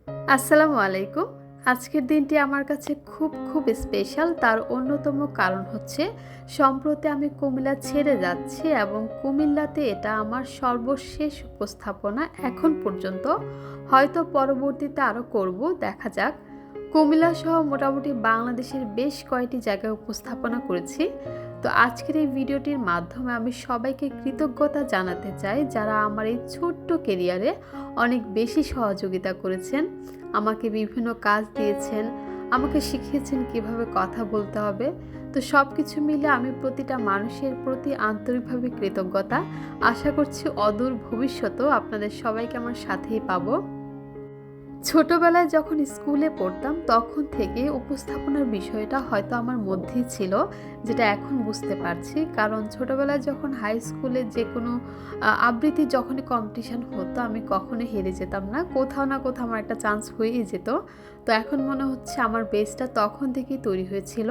আসসালামু আলাইকুম। আজকের দিনটি আমার কাছে খুব স্পেশাল। তার অন্যতম কারণ হচ্ছে সম্প্রতি আমি কুমিল্লা ছেড়ে যাচ্ছি এবং কুমিল্লাতে এটা আমার সর্বশেষ উপস্থাপনা এখন পর্যন্ত। হয়তো পরবর্তীতে আরও করব, দেখা যাক। কুমিল্লা সহ মোটামুটি বাংলাদেশের বেশ কয়েকটি জায়গায় উপস্থাপনা করেছি। তো আজকের এই ভিডিওটির মাধ্যমে আমি সবাইকে কৃতজ্ঞতা জানাতে চাই যারা আমার এই ছোট্ট কেরিয়ারে অনেক বেশি সহযোগিতা করেছেন, আমাকে বিভিন্ন কাজ দিয়েছেন, আমাকে শিখিয়েছেন কিভাবে কথা বলতে হবে। তো সব কিছু মিলে আমি প্রতিটা মানুষের প্রতি আন্তরিকভাবে কৃতজ্ঞতা। আশা করছি অদূর ভবিষ্যতেও আপনাদের সবাইকে আমার সাথেই পাবো। ছোটবেলায় যখন স্কুলে পড়তাম তখন থেকে উপস্থাপনার বিষয়টা হয়তো আমার মধ্যেই ছিল, যেটা এখন বুঝতে পারছি। কারণ ছোটবেলায় যখন হাই স্কুলে যে কোনো আবৃত্তি যখনই কম্পিটিশান হতো আমি কখনোই হেরে যেতাম না, কোথাও না কোথাও আমার একটা চান্স হয়েই যেত। তো এখন মনে হচ্ছে আমার বেসটা তখন থেকেই তৈরি হয়েছিল।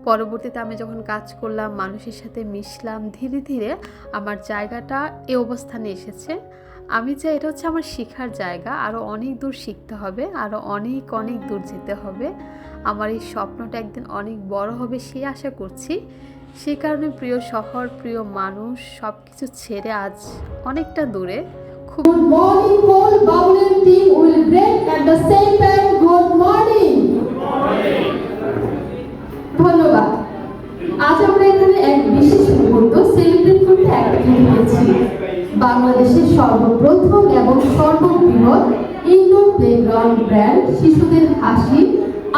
পরবর্তীতে আমি যখন কাজ করলাম, মানুষের সাথে মিশলাম, ধীরে ধীরে আমার জায়গাটা এই অবস্থানে এসেছে। আমি চাই এটা হচ্ছে আমার শেখার জায়গা, আরও অনেক দূর শিখতে হবে, আরও অনেক দূর যেতে হবে। আমার এই স্বপ্নটা একদিন অনেক বড় হবে সেই আশা করছি। সেই কারণে প্রিয় শহর, প্রিয় মানুষ সব কিছু ছেড়ে আজ অনেকটা দূরে। Good morning, whole Bowling team will break at the same time. Good morning. ধন্যবাদ। আজ আমরা এখানে এক বিশেষ মুহূর্ত সেলিব্রেট করতে একত্রিত হয়েছি। বাংলাদেশের সর্বপ্রথম এবং সর্ববৃহৎ ইনডোর প্লেগ্রাউন্ড ব্র্যান্ড শিশুদের হাসি,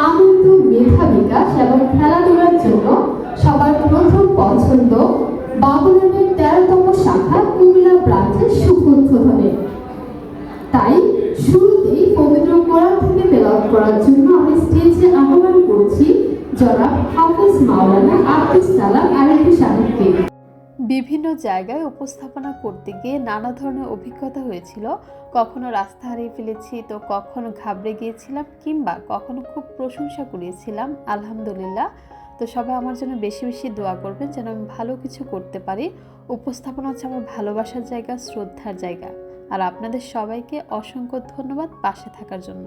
আনন্দ, মেধা বিকাশ এবং খেলাধুলার জন্য সবার প্রথম পছন্দ বাবুল্যান্ডের 13তম শাখা কুমিল্লা ব্রাঞ্চের শুভ উদ্বোধনে। তাই শুরুতেই পবিত্র কোরআন থেকে তেলাওয়াত করার জন্য আমি স্টেজে আহ্বান করছি জনাব হাফেজ মাওলানা আব্দুস সালাম আরেফি সাহেবকে। বিভিন্ন জায়গায় উপস্থাপনা করতে গিয়ে নানা ধরনের অভিজ্ঞতা হয়েছিল। কখনো রাস্তা হারিয়ে ফেলেছি, তো কখনো ঘাবড়ে গিয়েছিলাম, কিংবা কখনো খুব প্রশংসা কুড়িয়েছিলাম। আলহামদুলিল্লাহ। তো সবাই আমার জন্য বেশি দোয়া করবেন যেন আমি ভালো কিছু করতে পারি। উপস্থাপনা হচ্ছে আমার ভালোবাসার জায়গা, শ্রদ্ধার জায়গা। আর আপনাদের সবাইকে অসংখ্য ধন্যবাদ পাশে থাকার জন্য।